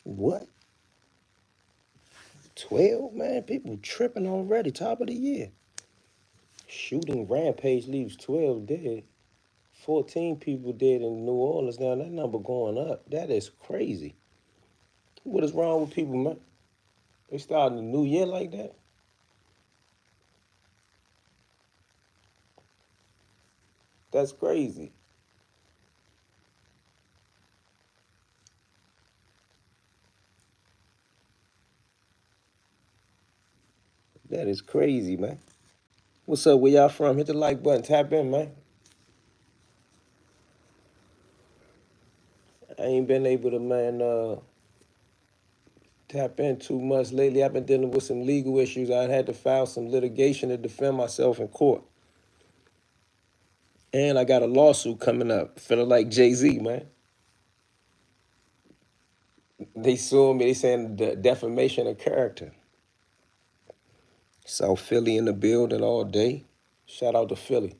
What? 12, man? People tripping already. Top of the year. Shooting rampage leaves 12 dead. 14 people dead in New Orleans now. That number going up. That is crazy. What is wrong with people, man? They starting the new year like that? That's crazy. That is crazy, man. What's up? Where y'all from? Hit the like button. Tap in, man. I ain't been able to, man, tap in too much lately. I've been dealing with some legal issues. I had to file some litigation to defend myself in court. And I got a lawsuit coming up. Feeling like Jay-Z, man. They suing me. They saying the defamation of character. South Philly in the building all day. Shout out to Philly.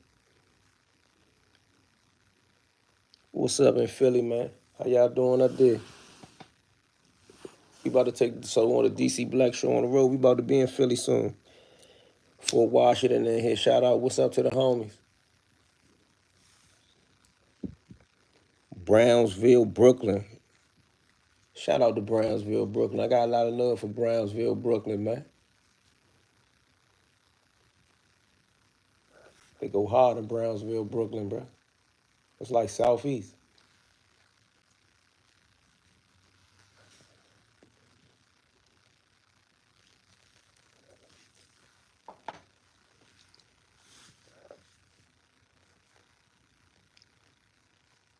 What's up in Philly, man? How y'all doing up there? We about to take the so on the DC Black Show on the road. We about to be in Philly soon. Fort Washington in here. Shout out. What's up to the homies? Brownsville, Brooklyn. Shout out to Brownsville, Brooklyn. I got a lot of love for Brownsville, Brooklyn, man. They go hard in Brownsville, Brooklyn, bro. It's like Southeast.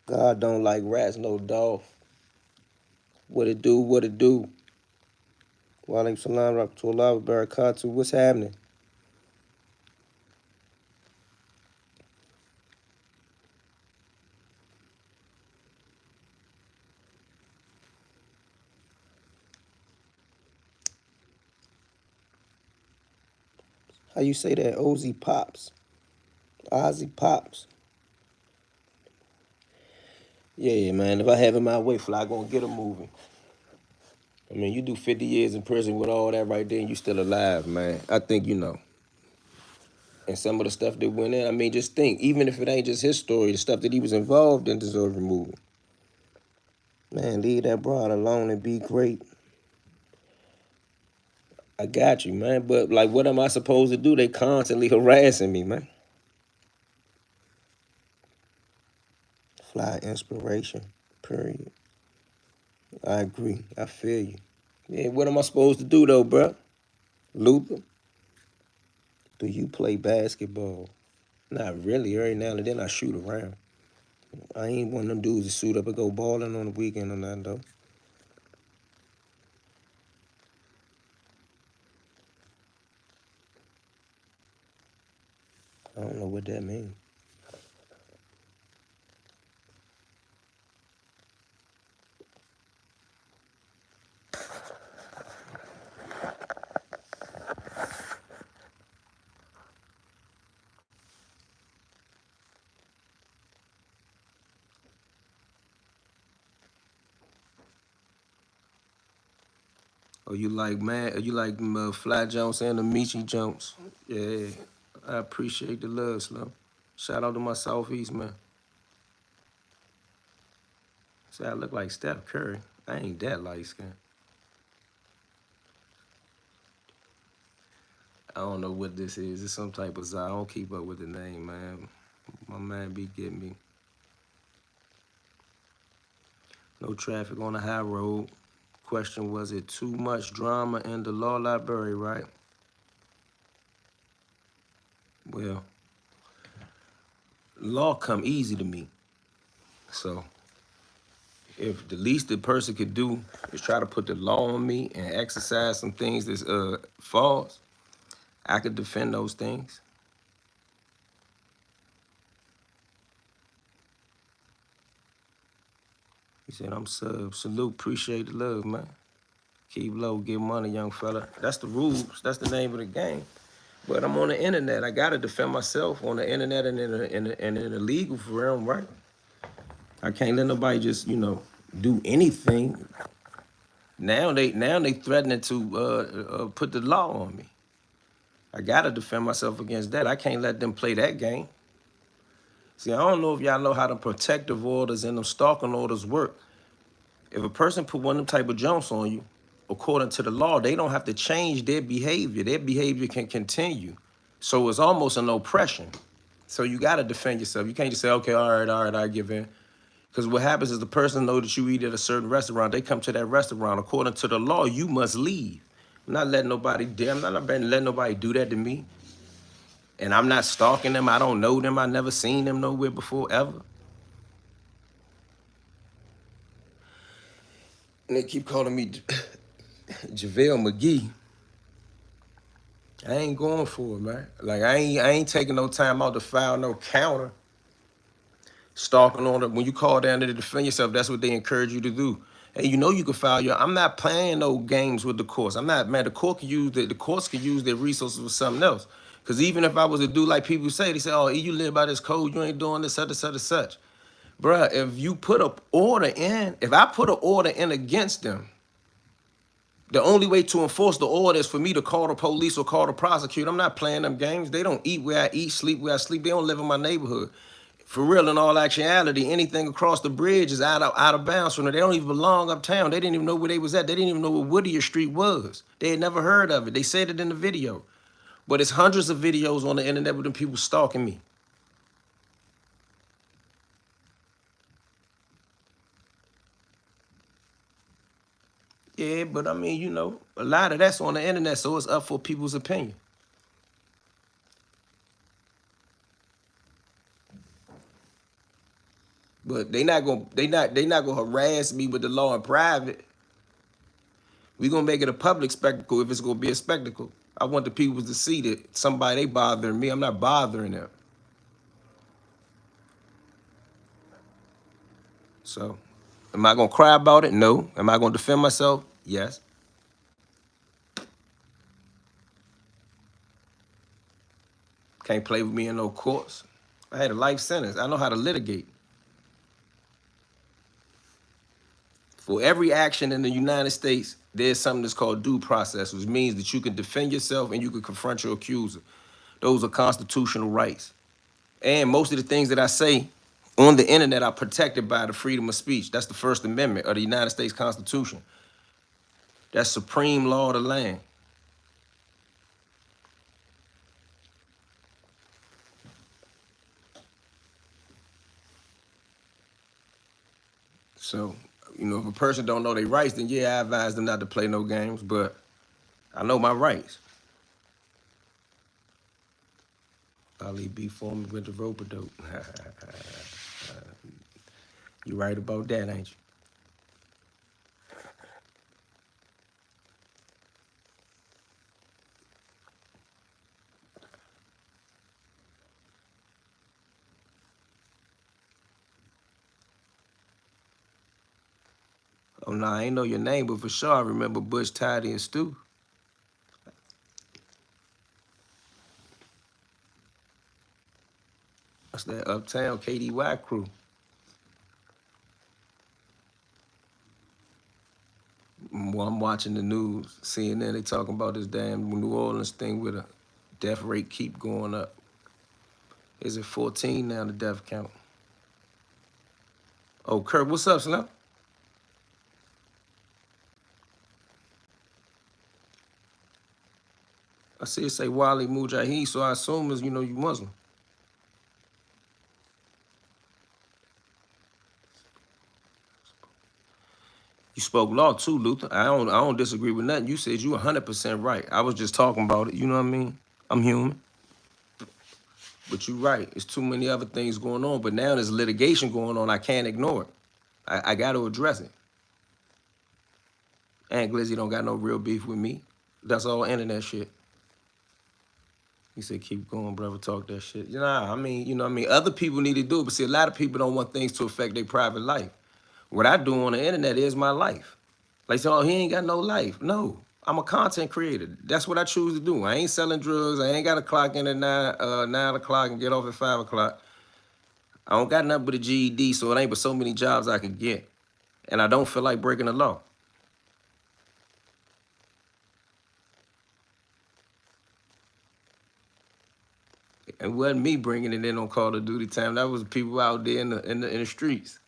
God don't like rats, no dog. What it do, what it do. Walaikum salam, rahmatullah, barakatuh. What's happening? How you say that? Ozzy Pops. Ozzy Pops. Yeah, man. If I have it my way, fly gonna get a movie. I mean, you do 50 years in prison with all that right there, and you still alive, man. I think you know. And some of the stuff that went in, I mean, just think, even if it ain't just his story, the stuff that he was involved in deserve removal. Man, leave that broad alone and be great. I got you, man. But like, what am I supposed to do? They constantly harassing me, man. Fly inspiration. Period. I agree. I feel you. Yeah, what am I supposed to do though, bro? Luther, do you play basketball? Not really. Every now and then I shoot around. I ain't one of them dudes that suit up and go balling on the weekend or nothing though. I don't know what that means. Oh, you like man? You like Fly Jones and the Michi Jones? Yeah, I appreciate the love, Slim. Shout out to my Southeast man. Say I look like Steph Curry. I ain't that light skinned. I don't know what this is. It's some type of I don't keep up with the name, man. My man be getting me. No traffic on the high road. Question, was it too much drama in the law library, right? Well, law come easy to me. So if the least the person could do is try to put the law on me and exercise some things that's false, I could defend those things. He said, I'm sub. Salute, appreciate the love, man. Keep low, get money, young fella. That's the rules. That's the name of the game. But I'm on the internet. I gotta defend myself on the internet and in the legal realm, right? I can't let nobody just, do anything. Now they threatening to put the law on me. I gotta defend myself against that. I can't let them play that game. See, I don't know if y'all know how the protective orders and them stalking orders work. If a person put one of them type of jumps on you, according to the law, they don't have to change their behavior. Their behavior can continue. So it's almost an oppression. So you got to defend yourself. You can't just say, okay, all right, I give in. Because what happens is the person know that you eat at a certain restaurant. They come to that restaurant. According to the law, you must leave. I'm not letting nobody, I'm not letting nobody do that to me. And I'm not stalking them. I don't know them. I never seen them nowhere before, ever. And they keep calling me JaVale McGee. I ain't going for it, man. Like I ain't taking no time out to file no counter. Stalking on them. When you call down there to defend yourself, that's what they encourage you to do. And you know you can file your. I'm not playing no games with the courts. I'm not, man. The courts can use their resources for something else. Because even if I was to do like people say, they say, oh, you live by this code, you ain't doing this, such. Bruh, if you put an order in, if I put an order in against them, the only way to enforce the order is for me to call the police or call the prosecutor. I'm not playing them games. They don't eat where I eat, sleep where I sleep. They don't live in my neighborhood. For real, in all actuality, anything across the bridge is out of bounds from them. They don't even belong uptown. They didn't even know where they was at. They didn't even know what Whittier Street was. They had never heard of it. They said it in the video. But it's hundreds of videos on the internet with them people stalking me. Yeah, but I mean, you know, a lot of that's on the internet, so it's up for people's opinion. But they not gonna harass me with the law in private. We gonna make it a public spectacle if it's gonna be a spectacle. I want the people to see that somebody they bothering me. I'm not bothering them. So, am I gonna cry about it? No. Am I gonna defend myself? Yes. Can't play with me in no courts. I had a life sentence. I know how to litigate. For every action in the United States, there's something that's called due process, which means that you can defend yourself and you can confront your accuser. Those are constitutional rights. And most of the things that I say on the internet are protected by the freedom of speech. That's the First Amendment of the United States Constitution. That's supreme law of the land. So, you know, if a person don't know their rights, then yeah, I advise them not to play no games, but I know my rights. Ali B formed with the rope dope. You right about that, ain't you? Oh, no, I ain't know your name, but for sure I remember Bush, Toddy, and Stu. That's that Uptown KDY crew. Well, I'm watching the news, CNN, they talking about this damn New Orleans thing with a death rate keep going up. Is it 14 now, the death count? Oh, Kurt, what's up, Slim? I see it say Wali Mujahid, so I assume is, you know, you Muslim. You spoke law too, Luther. I don't disagree with nothing. You said you 100% right. I was just talking about it. You know what I mean? I'm human. But you're right. There's too many other things going on. But now there's litigation going on. I can't ignore it. I got to address it. Aunt Glizzy don't got no real beef with me. That's all internet shit. He said, keep going, brother, talk that shit. You know, I mean, you know what I mean? Other people need to do it, but see, a lot of people don't want things to affect their private life. What I do on the internet is my life. Like, so, oh, he ain't got no life. No, I'm a content creator. That's what I choose to do. I ain't selling drugs. I ain't got to clock in at 9 o'clock and get off at 5 o'clock. I don't got nothing but a GED, so it ain't but so many jobs I can get. And I don't feel like breaking the law. It wasn't me bringing it in on Call of Duty time. That was people out there in the streets.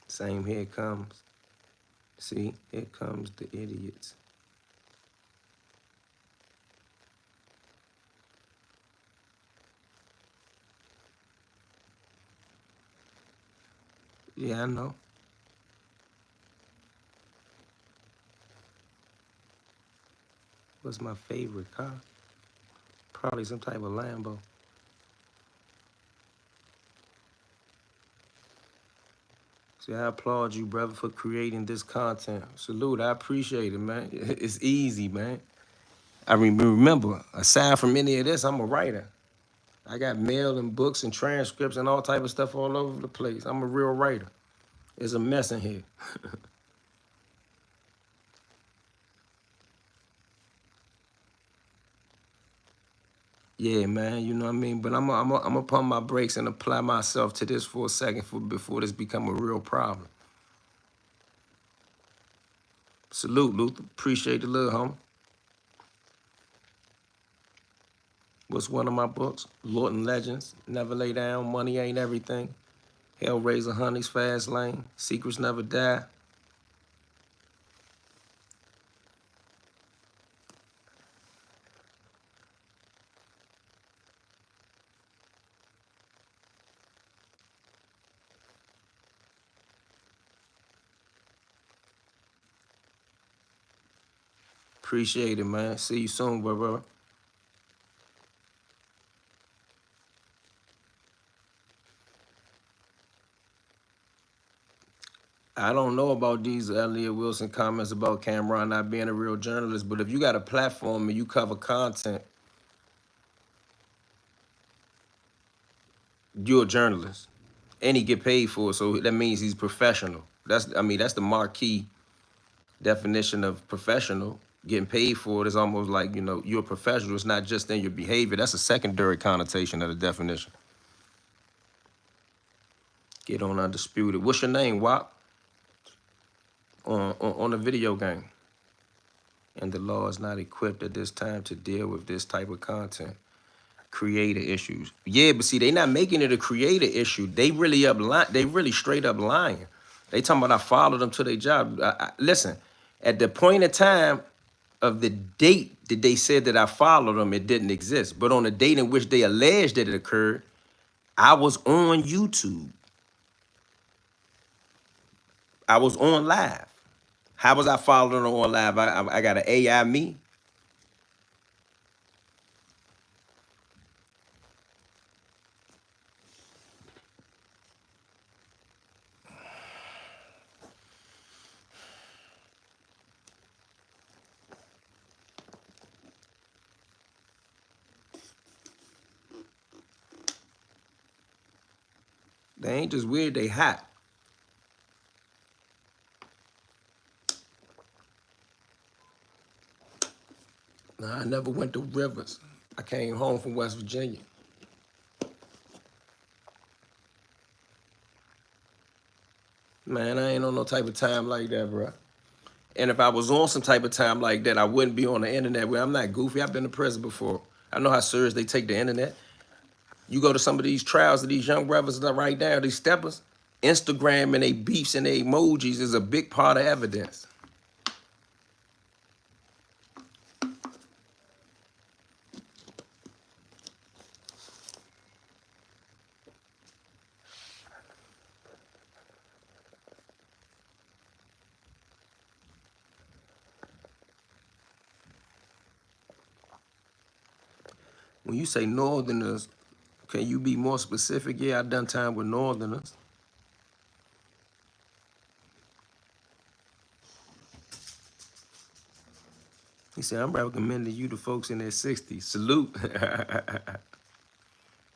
Same, here it comes. See, here comes the idiots. Yeah, I know. What's my favorite car? Probably some type of Lambo. See, I applaud you, brother, for creating this content. Salute, I appreciate it, man. It's easy, man. I remember, aside from any of this, I'm a writer. I got mail and books and transcripts and all type of stuff all over the place. I'm a real writer. It's a mess in here. Yeah, man, you know what I mean? But I'm gonna pump my brakes and apply myself to this for a second before this become a real problem. Salute, Luther. Appreciate the little homie. What's one of my books? Lord and Legends. Never Lay Down. Money Ain't Everything. Hellraiser, Honey's Fast Lane. Secrets Never Die. Appreciate it, man. See you soon, brother. I don't know about these Elliot Wilson comments about Cameron not being a real journalist, but if you got a platform and you cover content, you're a journalist. And he get paid for it, so that means he's professional. That's the marquee definition of professional. Getting paid for it is almost like, you're a professional. It's not just in your behavior. That's a secondary connotation of the definition. Get on Undisputed. What's your name, Wop? On the video game. And the law is not equipped at this time to deal with this type of content. Creator issues. Yeah, but see, they not making it a creator issue. They really they really straight up lying. They talking about I followed them to their job. Listen, at the point in time of the date that they said that I followed them, it didn't exist. But on the date in which they alleged that it occurred, I was on YouTube. I was on live. How was I following them on live? I got an AI me. They ain't just weird, they hot. Nah, I never went to Rivers. I came home from West Virginia. Man, I ain't on no type of time like that, bro. And if I was on some type of time like that, I wouldn't be on the internet. Where I'm not goofy. I've been to prison before. I know how serious they take the internet. You go to some of these trials of these young brothers that right now, these steppers, Instagram and they beefs and they emojis is a big part of evidence. When you say Northerners, can you be more specific? Yeah, I've done time with Northerners. He said, I'm recommending you to folks in their 60s. Salute.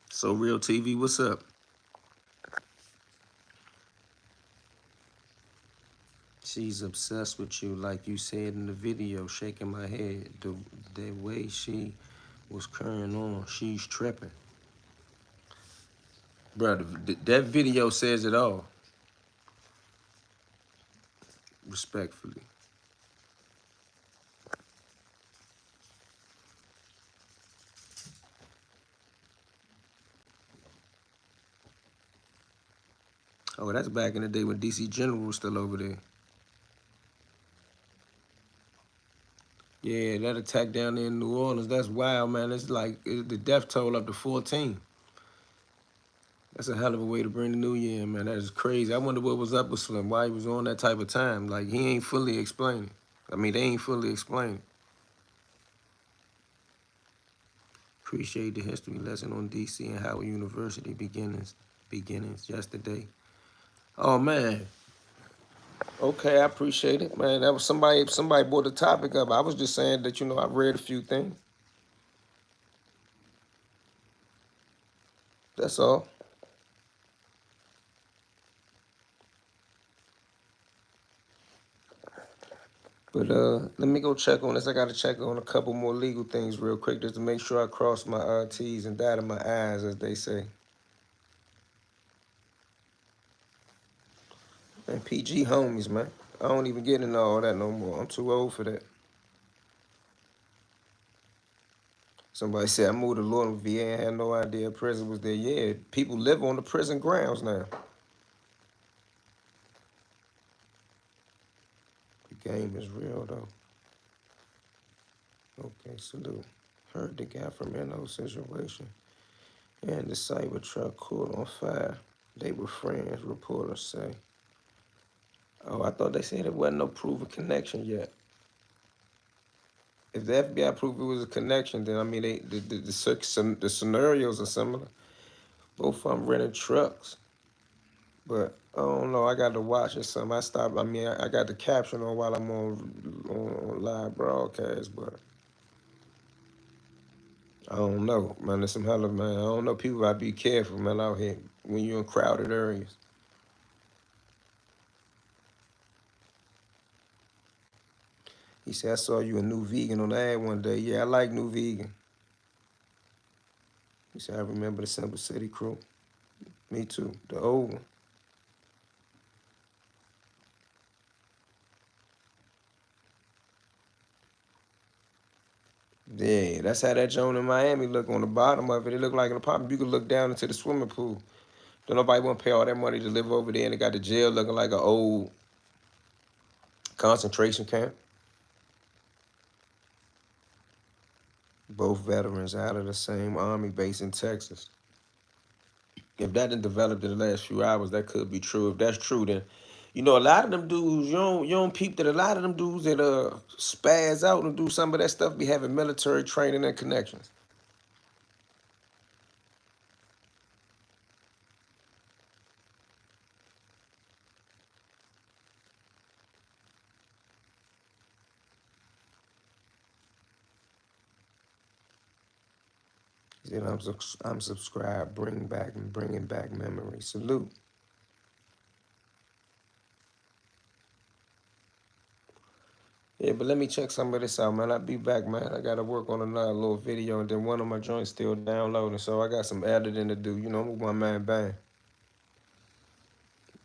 So Real TV, what's up? She's obsessed with you, like you said in the video, shaking my head. The way she was carrying on, she's tripping. Brother, that video says it all. Respectfully. Oh, that's back in the day when DC General was still over there. Yeah, that attack down there in New Orleans, that's wild, man. It's like the death toll up to 14. That's a hell of a way to bring the new year in, man. That is crazy. I wonder what was up with Slim, why he was on that type of time. Like, he ain't fully explaining. I mean, they ain't fully explaining. Appreciate the history lesson on DC and Howard University beginnings yesterday. Oh, man. Okay, I appreciate it, man. That was somebody brought the topic up. I was just saying that, I read a few things. That's all. But let me go check on this. I gotta check on a couple more legal things real quick just to make sure I cross my T's and dot my I's, as they say. And PG homies, man. I don't even get into all that no more. I'm too old for that. Somebody said I moved to Lord VA and had no idea prison was there. Yeah, people live on the prison grounds now. The game is real though. Okay, salute. Heard the guy from NO situation. And the Cybertruck caught on fire. They were friends, reporters say. Oh, I thought they said there wasn't no proven connection yet. If the FBI proved it was a connection, then I mean, the scenarios are similar. Both of them renting trucks. But I don't know. I got to watch or something. I stopped. I mean, I got the caption on while I'm on live broadcast, but I don't know, man. There's some hell of, man. I don't know. People gotta be careful, man, out here when you're in crowded areas. He said, I saw you a new vegan on the ad one day. Yeah, I like new vegan. He said, I remember the Simple City crew. Me too. The old one. Yeah, that's how that joint in Miami look on the bottom of it. It looked like an apartment. You could look down into the swimming pool. Don't nobody want to pay all that money to live over there, and they got the jail looking like an old concentration camp. Both veterans out of the same army base in Texas. If that didn't develop in the last few hours, that could be true. If that's true, then a lot of them dudes, you don't peep that a lot of them dudes that spaz out and do some of that stuff be having military training and connections. He said, I'm subscribed, bringing back memories. Salute. Yeah, but let me check some of this out, man. I'll be back, man. I gotta work on another little video, and then one of my joints still downloading, so I got some editing to do. I'm with my man Bang.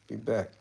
Be back.